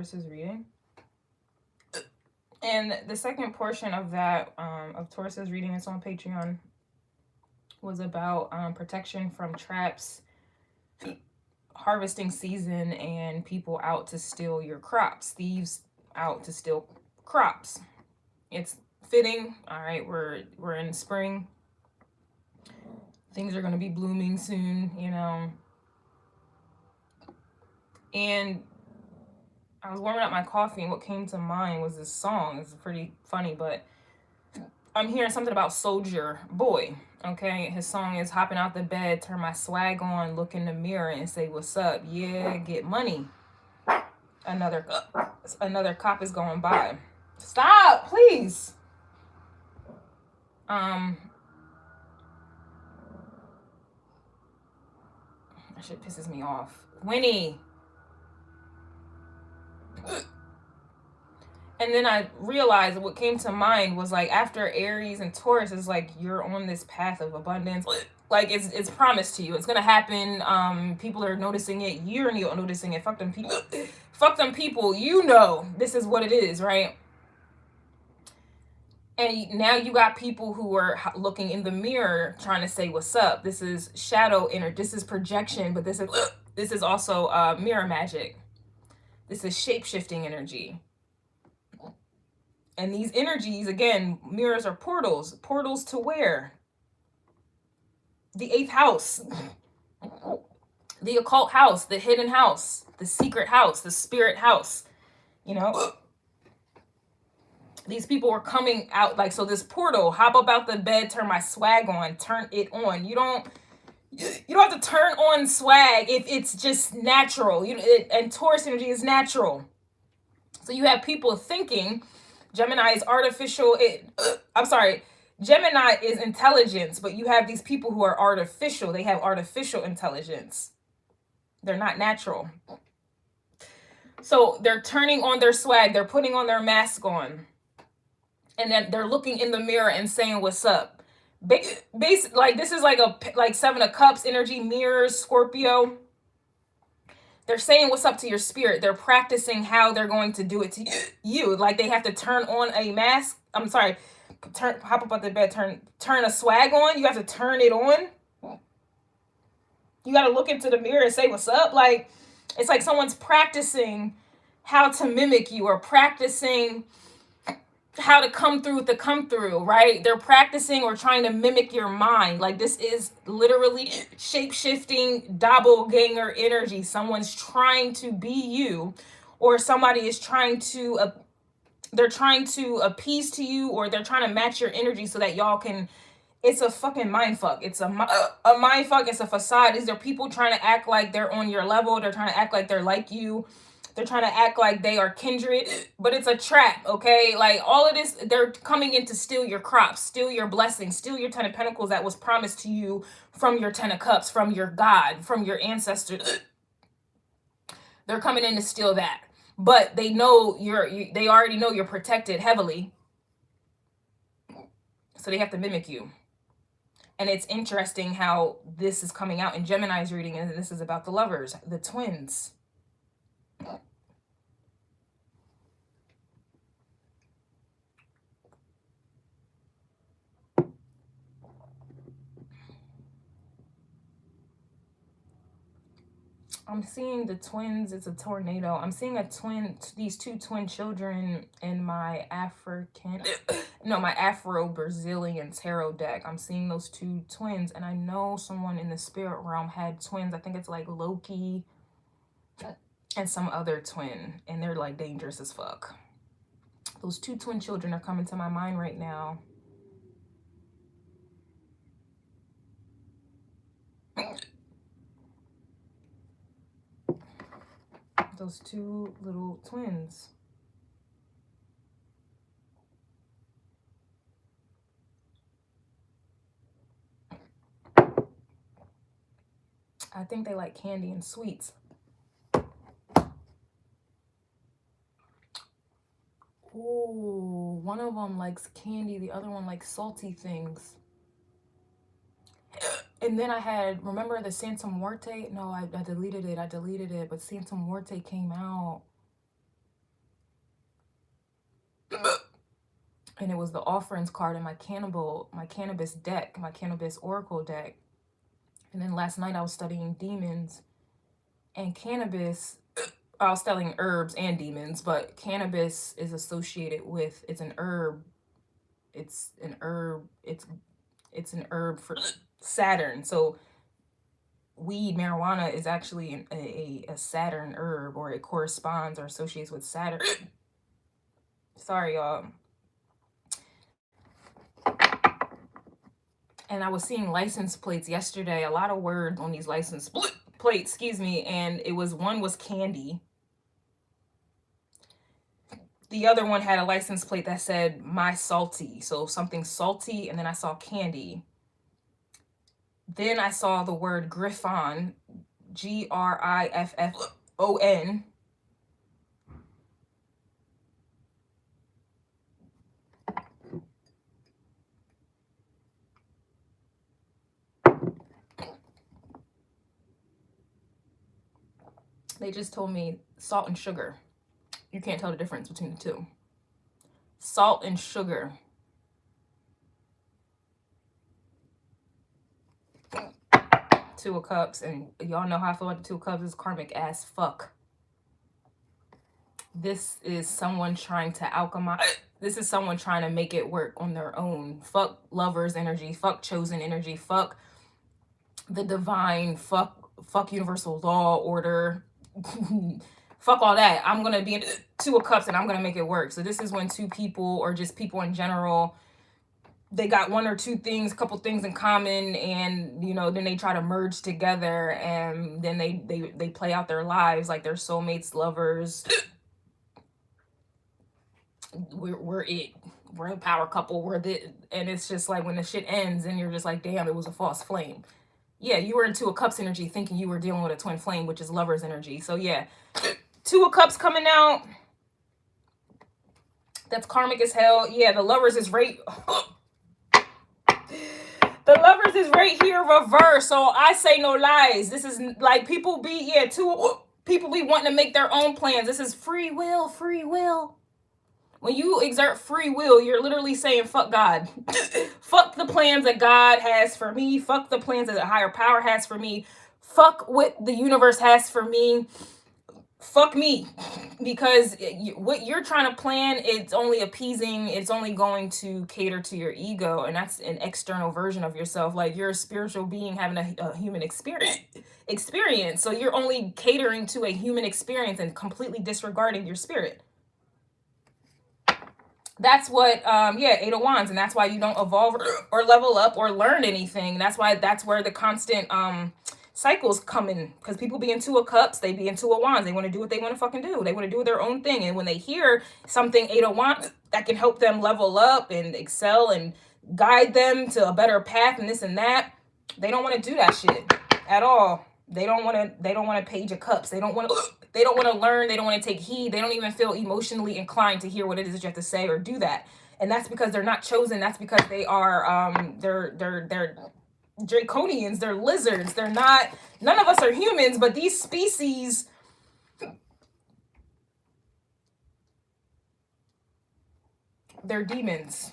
Taurus's reading. And the second portion of that, of Taurus's reading, it's on Patreon, was about protection from traps, harvesting season, and people out to steal your crops. Thieves out to steal crops. It's fitting. All right, we're in spring. Things are going to be blooming soon, you know. And I was warming up my coffee, and what came to mind was this song. It's pretty funny, but I'm hearing something about Soldier Boy. Okay, his song is hopping out the bed, turn my swag on, look in the mirror, and say, "What's up? Yeah, get money." Another cop is going by. Stop, please. That shit pisses me off. Winnie. And then I realized what came to mind was like after Aries and Taurus is like you're on this path of abundance. Like it's promised to you. It's gonna happen. People are noticing it. You're noticing it. Fuck them people. Fuck them people. You know this is what it is, right? And now you got people who are looking in the mirror trying to say what's up. This is shadow energy. This is projection, but this is also mirror magic. This is shape-shifting energy. And these energies, again, mirrors are portals. Portals to where? The 8th house. The occult house, the hidden house, the secret house, the spirit house. You know? These people were coming out like, so this portal, hop up out the bed, turn my swag on, turn it on. You don't have to turn on swag if it's just natural. And Taurus energy is natural. So you have people thinking Gemini is artificial. Gemini is intelligence, but you have these people who are artificial. They have artificial intelligence. They're not natural. So they're turning on their swag. They're putting on their mask on. And then they're looking in the mirror and saying, "What's up?" Like this is like 7 of Cups energy, mirrors, Scorpio. They're saying what's up to your spirit. They're practicing how they're going to do it to you. Like they have to turn on a mask. I'm sorry. Hop up out the bed, turn a swag on. You have to turn it on. You got to look into the mirror and say what's up. Like it's like someone's practicing how to mimic you or practicing how to come through with the come through, right? They're practicing or trying to mimic your mind. Like this is literally shape-shifting doppelganger energy. Someone's trying to be you, or somebody is trying to they're trying to appease to you, or they're trying to match your energy so that y'all can. It's a fucking mind fuck. It's a mind fuck. It's a facade. Is there people trying to act like they're on your level? They're trying to act like they're like you. They're trying to act like they are kindred, but it's a trap, okay? Like all of this, they're coming in to steal your crops, steal your blessings, steal your 10 of Pentacles that was promised to you from your 10 of Cups, from your God, from your ancestors. They're coming in to steal that. But they know they already know you're protected heavily. So they have to mimic you. And it's interesting how this is coming out in Gemini's reading, and this is about the lovers, the twins. I'm seeing the twins. It's a tornado. I'm seeing these two twin children in my my Afro-Brazilian tarot deck. I'm seeing those two twins, and I know someone in the spirit realm had twins. I think it's like Loki and some other twin, and they're like dangerous as fuck. Those two twin children are coming to my mind right now. Those two little twins. I think they like candy and sweets. Oh, one of them likes candy. The other one likes salty things. And then I had, remember the Santa Muerte? No, I deleted it. But Santa Muerte came out. and it was the offerings card in my cannabis deck, my cannabis oracle deck. And then last night I was studying demons and cannabis. I was studying herbs and demons, but cannabis is associated with, it's an herb. It's an herb. It's an herb for Saturn. So weed, marijuana is actually a Saturn herb, or it corresponds or associates with Saturn. Sorry, y'all. And I was seeing license plates yesterday, a lot of words on these license plates, excuse me, and one was candy. The other one had a license plate that said my salty, so something salty, and then I saw candy. Then I saw the word Griffon, Griffon. They just told me salt and sugar. You can't tell the difference between the two. Salt and sugar. Two of Cups, and y'all know how I feel about the Two of Cups. Is karmic ass fuck. This is someone trying to alchemize. This is someone trying to make it work on their own. Fuck lovers energy. Fuck chosen energy. Fuck the divine. Fuck universal law, order. Fuck all that. I'm gonna be in Two of Cups and I'm gonna make it work. So this is when two people, or just people in general, they got one or two things, a couple things in common, and you know, then they try to merge together, and then they play out their lives like they're soulmates, lovers. We're a power couple. And it's just like when the shit ends and you're just like, damn, it was a false flame. Yeah, you were in Two of Cups energy thinking you were dealing with a twin flame, which is lover's energy. So yeah, Two of Cups coming out. That's karmic as hell. Yeah, the lovers is right. The lovers is right here reverse. So I say no lies. This is like people be wanting to make their own plans. This is free will, free will. When you exert free will, you're literally saying, fuck God. Fuck the plans that God has for me. Fuck the plans that a higher power has for me. Fuck what the universe has for me. Fuck me. Because what you're trying to plan, it's only appeasing. It's only going to cater to your ego. And that's an external version of yourself. Like you're a spiritual being having a human experience. So you're only catering to a human experience and completely disregarding your spirit. That's what, Eight of Wands, and that's why you don't evolve or level up or learn anything. That's where the constant cycles come in, because people be in Two of Cups, they be in Two of Wands. They want to do what they want to fucking do. They want to do their own thing, and when they hear something Eight of Wands that can help them level up and excel and guide them to a better path and this and that, they don't want to do that shit at all. They don't want to Page of Cups. They don't want to learn. They don't want to take heed. They don't even feel emotionally inclined to hear what it is that you have to say or do that. And that's because they're not chosen. That's because they are, they're draconians. They're lizards. They're not, none of us are humans, but these species, they're demons.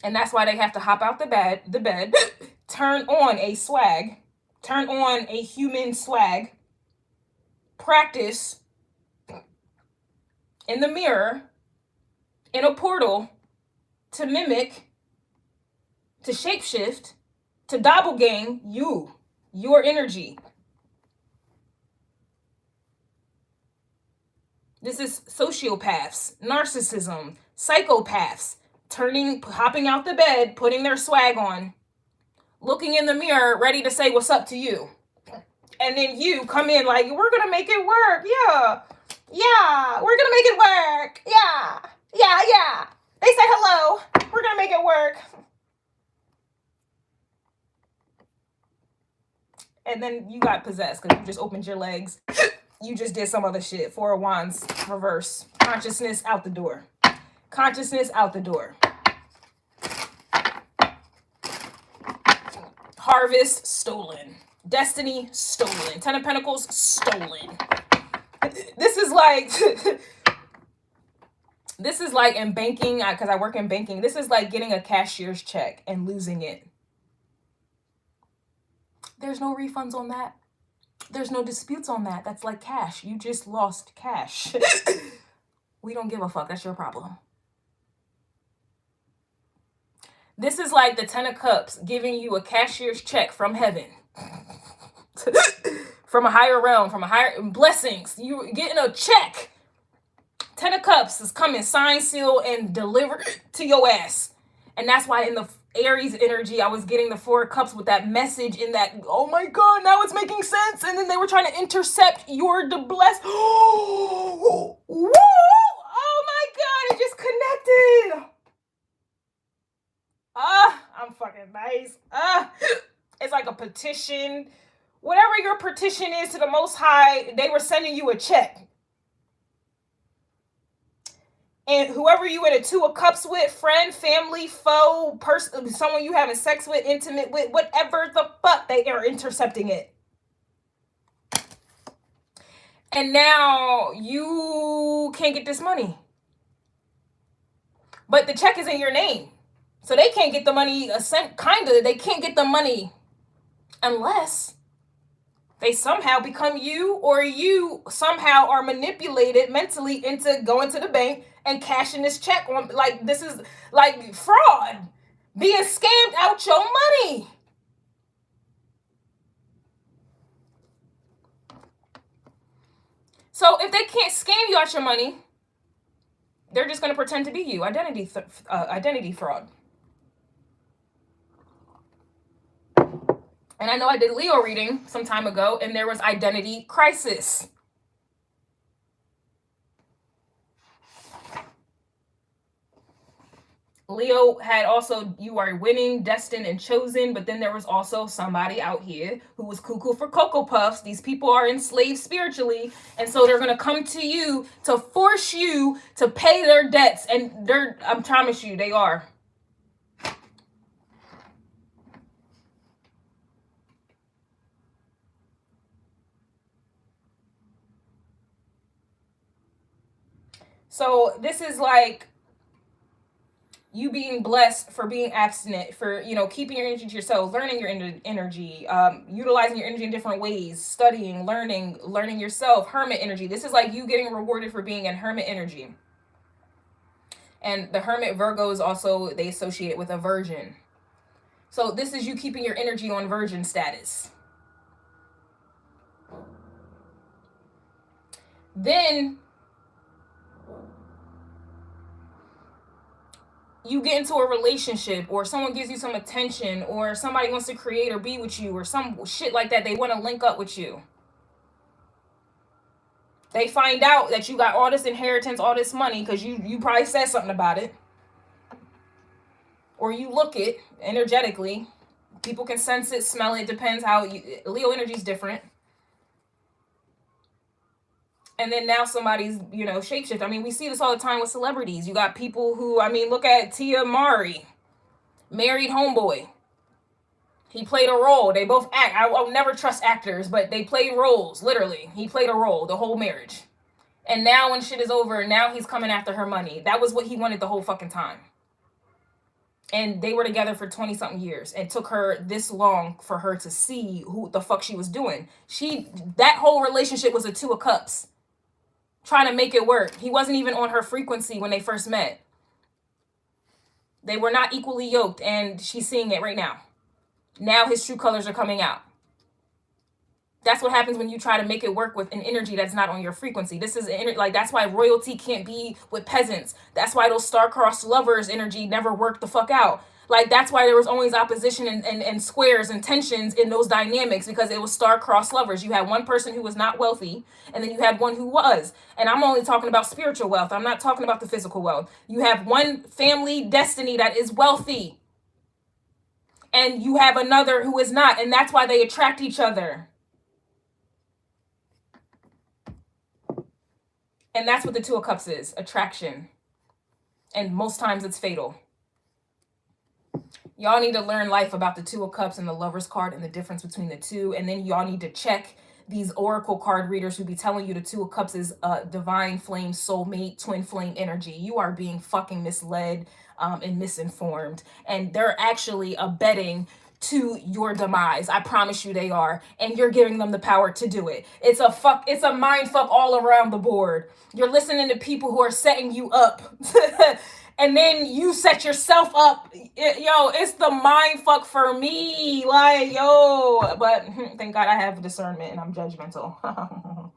And that's why they have to hop out the bed, turn on a swag, turn on a human swag, practice in the mirror, in a portal, to mimic, to shapeshift, to doppelgang your energy. This is sociopaths, narcissism, psychopaths, hopping out the bed, putting their swag on, looking in the mirror, ready to say what's up to you. And then you come in like, we're going to make it work. Yeah. Yeah. We're going to make it work. Yeah. Yeah. Yeah. They said hello. We're going to make it work. And then you got possessed because you just opened your legs. You just did some other shit. Four of Wands, reverse. Consciousness out the door. Consciousness out the door. Harvest stolen. Destiny stolen. Ten of Pentacles stolen. This is like This is like in banking, because I work in banking. This is like getting a cashier's check and losing it. There's no refunds on that. There's no disputes on that. That's like cash. You just lost cash. We don't give a fuck. That's your problem. This is like the 10 of Cups giving you a cashier's check from heaven. From a higher realm, from a higher blessings. You getting a check. 10 of Cups is coming, signed, sealed, and delivered to your ass. And that's why in the Aries energy, I was getting the 4 of Cups with that message in that, oh my God, now it's making sense. And then they were trying to intercept your bless. Oh, woo! Oh my God, it just connected. I'm fucking nice. It's like a petition. Whatever your petition is to the Most High, they were sending you a check. And whoever you in a 2 of Cups with, friend, family, foe, person, someone you having sex with, intimate with, whatever the fuck, they are intercepting it. And now you can't get this money. But the check is in your name. So they can't get the money, they can't get the money unless they somehow become you, or you somehow are manipulated mentally into going to the bank and cashing this check on. Like, this is like fraud, being scammed out your money. So if they can't scam you out your money, they're just going to pretend to be you. Identity fraud. And I know I did Leo reading some time ago, and there was identity crisis. Leo had also, you are winning, destined, and chosen, but then there was also somebody out here who was cuckoo for Cocoa Puffs. These people are enslaved spiritually, and so they're going to come to you to force you to pay their debts, and I promise you, they are. So this is like you being blessed for being abstinent, for, keeping your energy to yourself, learning your energy, utilizing your energy in different ways, studying, learning yourself, hermit energy. This is like you getting rewarded for being in hermit energy. And the hermit Virgos also, they associate it with a virgin. So this is you keeping your energy on virgin status. Then you get into a relationship, or someone gives you some attention, or somebody wants to create or be with you, or some shit like that. They want to link up with you. They find out that you got all this inheritance, all this money, because you probably said something about it. Or you look it energetically. People can sense it, smell it. Depends how Leo energy is different. And then now somebody's, shapeshift. I mean, we see this all the time with celebrities. You got people who, look at Tia Mowry, married homeboy. He played a role. They both act. I'll never trust actors, but they played roles, literally. He played a role the whole marriage. And now when shit is over, now he's coming after her money. That was what he wanted the whole fucking time. And they were together for 20-something years. It took her this long for her to see who the fuck she was doing. That whole relationship was a 2 of Cups. Trying to make it work. He wasn't even on her frequency when they first met. They were not equally yoked, and she's seeing it right now. Now his true colors are coming out. That's what happens when you try to make it work with an energy that's not on your frequency. This is that's why royalty can't be with peasants. That's why those star-crossed lovers energy never worked the fuck out. Like, that's why there was always opposition and squares and tensions in those dynamics, because it was star-crossed lovers. You had one person who was not wealthy, and then you had one who was. And I'm only talking about spiritual wealth. I'm not talking about the physical wealth. You have one family destiny that is wealthy, and you have another who is not, and that's why they attract each other. And that's what the 2 of Cups is, attraction. And most times it's fatal. Y'all need to learn life about the 2 of Cups and the Lover's card and the difference between the two. And then y'all need to check these oracle card readers who be telling you the Two of Cups is divine flame, soulmate, twin flame energy. You are being fucking misled and misinformed, and they're actually abetting to your demise. I promise you they are, and you're giving them the power to do it. It's a mind fuck all around the board. You're listening to people who are setting you up and then you set yourself up. Yo, it's the mind fuck for me. Like, yo, but thank God I have discernment and I'm judgmental.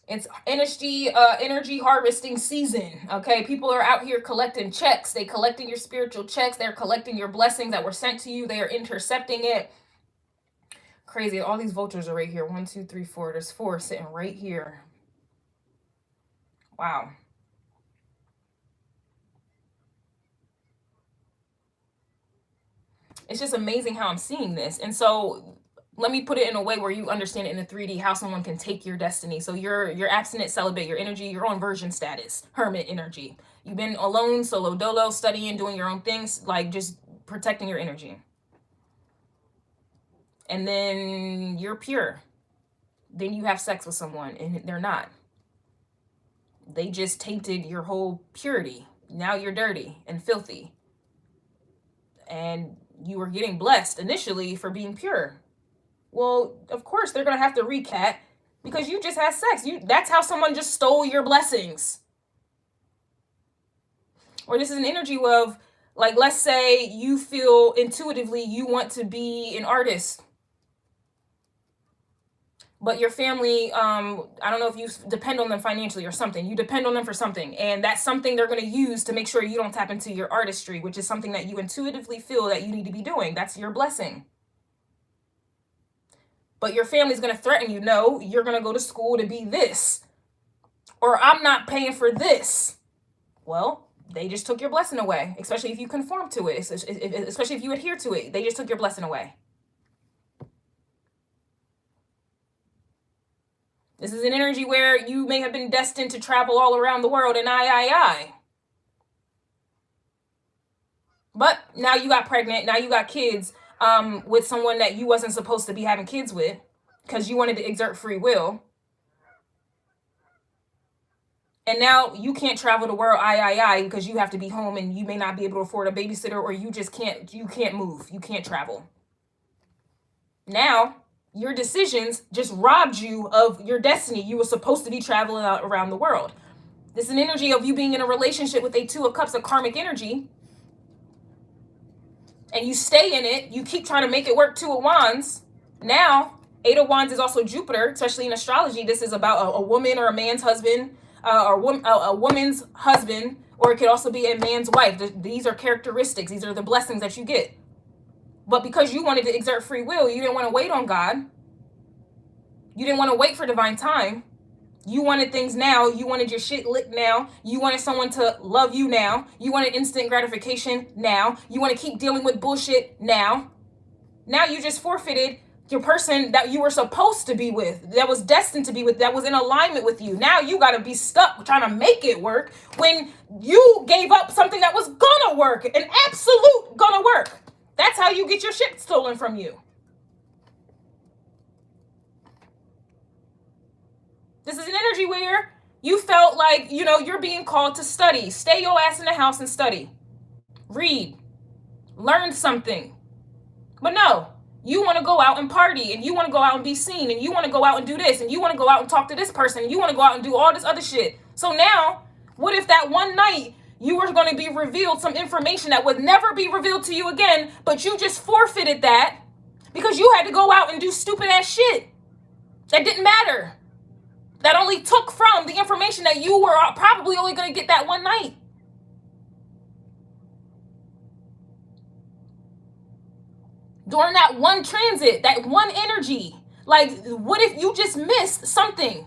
It's energy harvesting season. Okay, people are out here collecting checks. They collecting your spiritual checks. They're collecting your blessings that were sent to you. They are intercepting it. Crazy. All these vultures are right here. 1, 2, 3, 4. There's 4 sitting right here. Wow. It's just amazing how I'm seeing this. And so let me put it in a way where you understand it in the 3D, how someone can take your destiny. So you're abstinent, celibate, your energy, your own version status, hermit energy. You've been alone, solo dolo, studying, doing your own things, like just protecting your energy. And then you're pure. Then you have sex with someone and they're not. They just tainted your whole purity. Now you're dirty and filthy. And you were getting blessed initially for being pure. Well, of course, they're going to have to recat because you just had sex. That's how someone just stole your blessings. Or this is an energy of, like, let's say you feel intuitively you want to be an artist. But your family, I don't know if you depend on them financially or something. You depend on them for something. And that's something they're going to use to make sure you don't tap into your artistry, which is something that you intuitively feel that you need to be doing. That's your blessing. But your family's going to threaten you. No, you're going to go to school to be this. Or I'm not paying for this. Well, they just took your blessing away, especially if you conform to it, especially if you adhere to it. They just took your blessing away. This is an energy where you may have been destined to travel all around the world and I. But now you got pregnant. Now you got kids with someone that you wasn't supposed to be having kids with because you wanted to exert free will. And now you can't travel the world I because you have to be home and you may not be able to afford a babysitter, or you just can't move. You can't travel. Now your decisions just robbed you of your destiny. You were supposed to be traveling around the world. This is an energy of you being in a relationship with a Two of Cups, a karmic energy. And you stay in it. You keep trying to make it work. 2 of Wands. Now, 8 of Wands is also Jupiter, especially in astrology. This is about a woman or a man's husband, or a woman's husband, or it could also be a man's wife. These are characteristics. These are the blessings that you get. But because you wanted to exert free will, you didn't want to wait on God. You didn't want to wait for divine time. You wanted things now. You wanted your shit lit now. You wanted someone to love you now. You wanted instant gratification now. You want to keep dealing with bullshit now. Now you just forfeited your person that you were supposed to be with, that was destined to be with, that was in alignment with you. Now you got to be stuck trying to make it work when you gave up something that was gonna work, an absolute gonna work. That's how you get your shit stolen from you. This is an energy where you felt like, you're being called to study. Stay your ass in the house and study. Read. Learn something. But no, you want to go out and party, and you want to go out and be seen, and you want to go out and do this, and you want to go out and talk to this person, and you want to go out and do all this other shit. So now, what if that one night you were going to be revealed some information that would never be revealed to you again, but you just forfeited that because you had to go out and do stupid ass shit that didn't matter, that only took from the information that you were probably only going to get that one night? During that one transit, that one energy, like, what if you just missed something?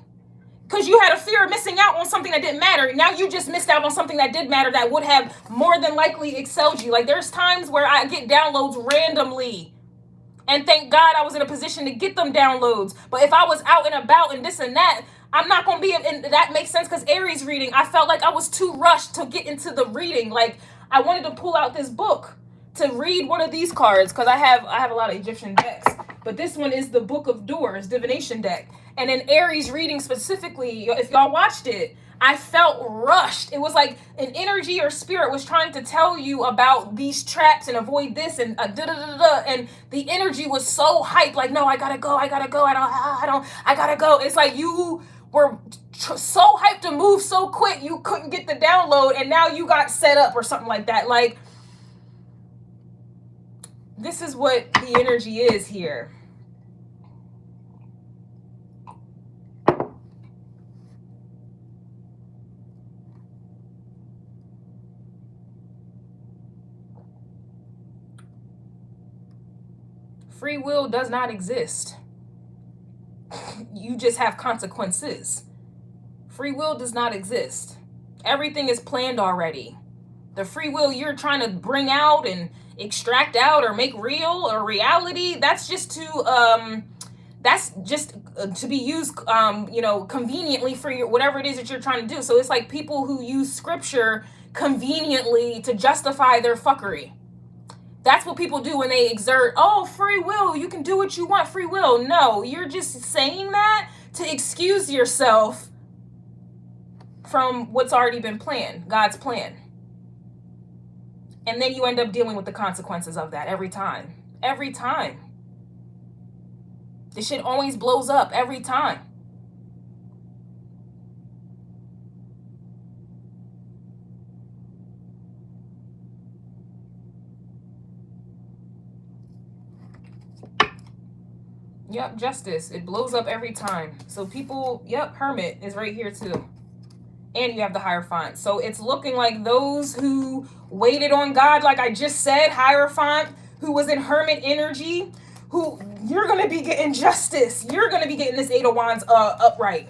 Because you had a fear of missing out on something that didn't matter. Now you just missed out on something that did matter, that would have more than likely excelled you. Like, there's times where I get downloads randomly, and thank God I was in a position to get them downloads. But if I was out and about and this and that, I'm not going to be, and that makes sense because Aries reading, I felt like I was too rushed to get into the reading. Like, I wanted to pull out this book to read one of these cards, because I have a lot of Egyptian decks, but this one is the Book of Doors divination deck. And in Aries reading specifically, if y'all watched it, I felt rushed. It was like an energy or spirit was trying to tell you about these traps and avoid this and and the energy was so hyped, like, no, I gotta go, I gotta go. It's like you were so hyped to move so quick you couldn't get the download, and now you got set up or something like that. Like, this is what the energy is here. Free will does not exist. You just have consequences. Free will does not exist. Everything is planned already. The free will you're trying to bring out and extract out or make real or reality, that's just to be used conveniently for your whatever it is that you're trying to do. So it's like people who use scripture conveniently to justify their fuckery. That's what people do when they exert, oh, free will, you can do what you want, free will. No, you're just saying that to excuse yourself from what's already been planned, God's plan. And then you end up dealing with the consequences of that every time. Every time. This shit always blows up every time. Yep, justice. It blows up every time. So people, yep, Hermit is right here too. And you have the Hierophant. So it's looking like those who waited on God, like I just said, Hierophant, who was in Hermit energy, who you're going to be getting justice. You're going to be getting this Eight of Wands upright.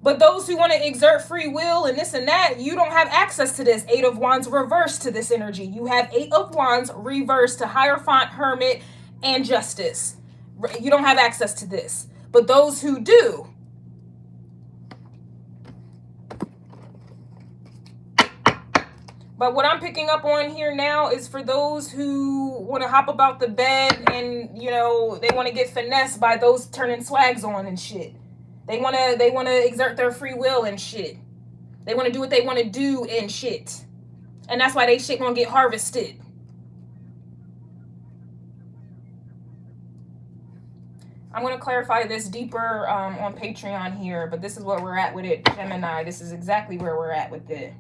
But those who want to exert free will and this and that, you don't have access to this Eight of Wands reversed to this energy. You have Eight of Wands reversed to Hierophant, Hermit, and Justice. You don't have access to this. But those who do, but what I'm picking up on here now is for those who want to hop about the bed and, you know, they want to get finessed by those turning swags on and shit. They want to exert their free will and shit. They want to do what they want to do and shit. And that's why they shit gonna get harvested. I'm going to clarify this deeper on Patreon here, but this is where we're at with it, Gemini. This is exactly where we're at with it.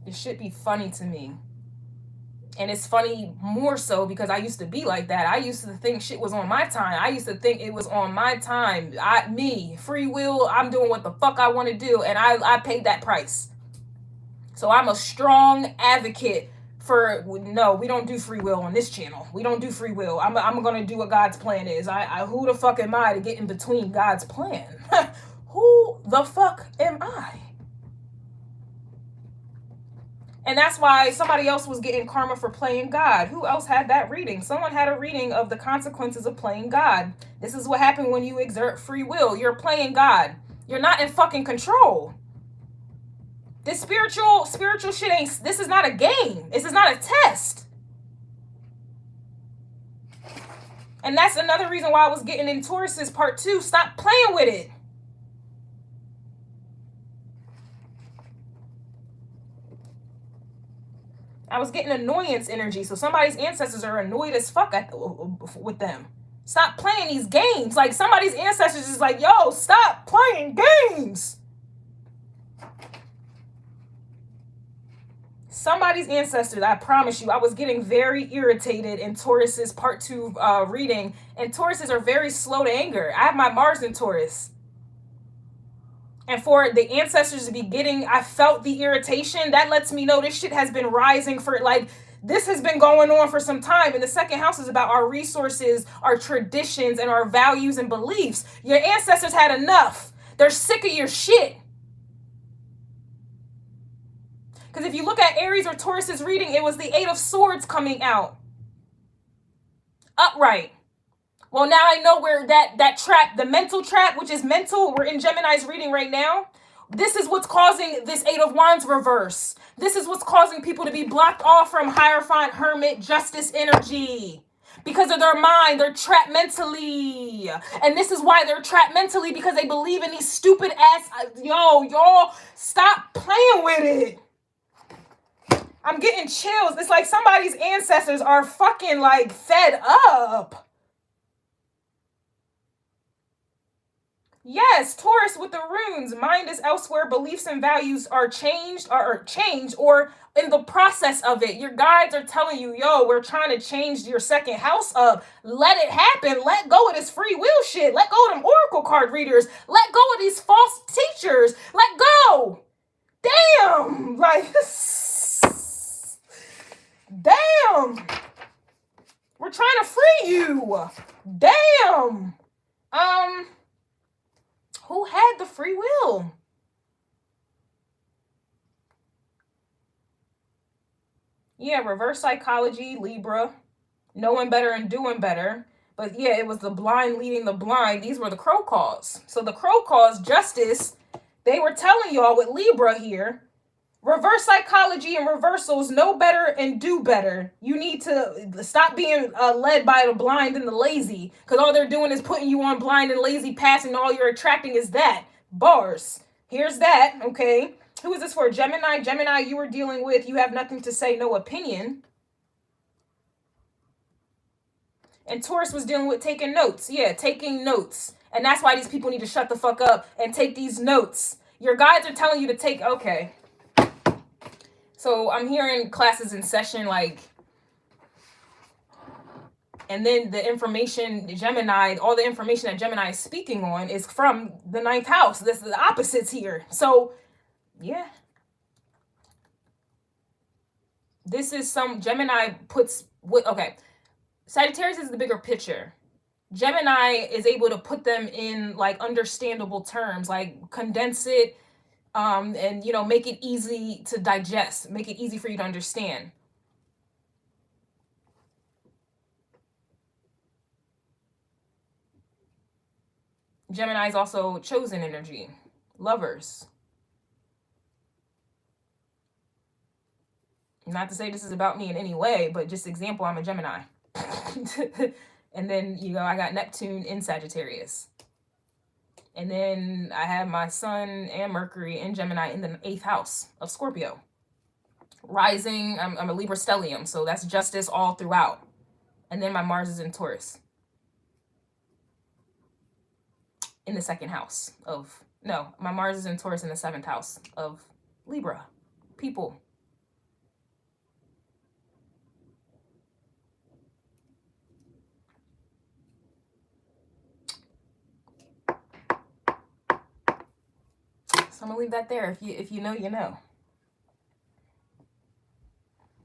It should be funny to me. And it's funny more so because I used to be like that. I used to think shit was on my time. I used to think it was on my time. Me, free will, I'm doing what the fuck I want to do. And I paid that price. So I'm a strong advocate for, no, we don't do free will on this channel. We don't do free will. I'm going to do what God's plan is. Who the fuck am I to get in between God's plan? Who the fuck am I? And that's why somebody else was getting karma for playing God. Who else had that reading? Someone had a reading of the consequences of playing God. This is what happened when you exert free will. You're playing God. You're not in fucking control. This spiritual shit ain't, this is not a game. This is not a test. And that's another reason why I was getting in Taurus's part 2. Stop playing with it. I was getting annoyance energy. So somebody's ancestors are annoyed as fuck with them. Stop playing these games. Like somebody's ancestors is like, yo, stop playing games. Somebody's ancestors, I promise you, I was getting very irritated in Taurus's part 2 reading. And Tauruses are very slow to anger. I have my Mars in Taurus. And for the ancestors to be getting, I felt the irritation. That lets me know this shit has been rising for, like, this has been going on for some time. And the second house is about our resources, our traditions, and our values and beliefs. Your ancestors had enough. They're sick of your shit. Because if you look at Aries or Taurus's reading, it was the 8 of Swords coming out. Upright. Well, now I know where that trap, the mental trap, which is mental, we're in Gemini's reading right now. This is what's causing this Eight of Wands reverse. This is what's causing people to be blocked off from Hierophant, Hermit, Justice energy. Because of their mind, they're trapped mentally. And this is why they're trapped mentally, because they believe in these stupid ass, y'all, stop playing with it. I'm getting chills. It's like somebody's ancestors are fucking like fed up. Yes, Taurus with the runes. Mind is elsewhere. Beliefs and values are changed or in the process of it. Your guides are telling you, yo, we're trying to change your second house up. Let it happen. Let go of this free will shit. Let go of them oracle card readers. Let go of these false teachers. Let go. Damn. Like, damn. We're trying to free you. Damn. Who had the free will? Yeah, reverse psychology, Libra. Knowing better and doing better. But yeah, it was the blind leading the blind. These were the crow calls. So the crow calls, Justice, they were telling y'all with Libra here, reverse psychology and reversals, know better and do better. You need to stop being led by the blind and the lazy, because all they're doing is putting you on blind and lazy paths, and all you're attracting is that. Bars. Here's that, okay? Who is this for? Gemini. Gemini, you were dealing with, you have nothing to say, no opinion. And Taurus was dealing with taking notes. Yeah, taking notes. And that's why these people need to shut the fuck up and take these notes. Your guides are telling you to take, okay. So I'm hearing classes in session, like, and then the information, Gemini, all the information that Gemini is speaking on is from the 9th house. This is the opposites here. So, yeah. This is some, Gemini puts, okay. Sagittarius is the bigger picture. Gemini is able to put them in, like, understandable terms, like, condense it, and, you know, make it easy to digest, make it easy for you to understand. Gemini is also chosen energy, lovers. Not to say this is about me in any way, but just example, I'm a Gemini. And then, you know, I got Neptune in Sagittarius. And then I have my Sun and Mercury in Gemini in the 8th house of Scorpio. Rising, I'm a Libra stellium, so that's justice all throughout. And then my Mars is in Taurus. In the 2nd house of, no, my Mars is in Taurus in the 7th house of Libra. People. So I'm gonna leave that there. If you know, you know.